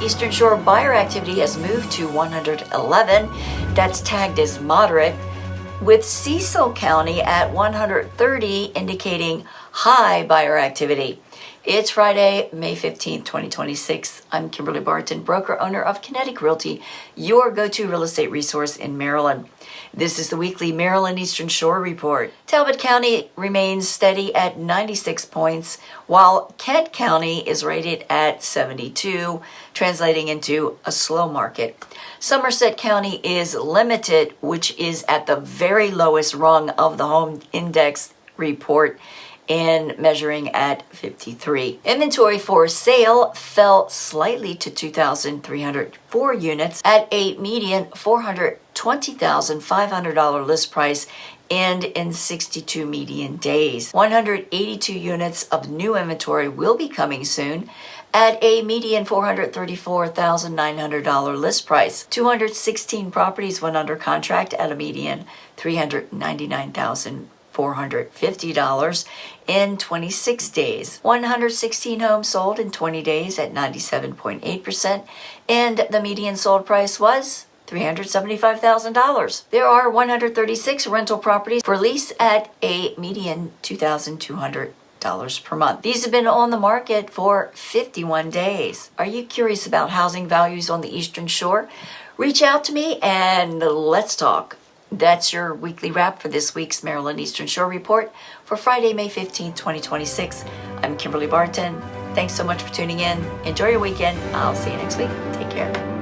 Eastern Shore buyer activity has moved to 111. That's tagged as moderate, with Cecil County at 130, indicating high buyer activity. It's Friday, May 15th, 2026. I'm Kimberly Barton, broker owner of Kinetic Realty, your go-to real estate resource in Maryland. This is the weekly Maryland Eastern Shore report. Talbot County remains steady at 96 points, while Kent County is rated at 72, translating into a slow market. Somerset County is limited, which is at the very lowest rung of the home index report, and measuring at 53. Inventory for sale fell slightly to 2,304 units at a median $420,500 list price and in 62 median days. 182 units of new inventory will be coming soon at a median $434,900 list price. 216 properties went under contract at a median $399,450 in 26 days. 116 homes sold in 20 days at 97.8%, and the median sold price was $375,000. There are 136 rental properties for lease at a median $2,200 per month. These have been on the market for 51 days. Are you curious about housing values on the Eastern Shore? Reach out to me and let's talk. That's your weekly wrap for this week's Maryland Eastern Shore Report for Friday, May 15th, 2026. I'm Kimberly Barton. Thanks so much for tuning in. Enjoy your weekend. I'll see you next week. Take care.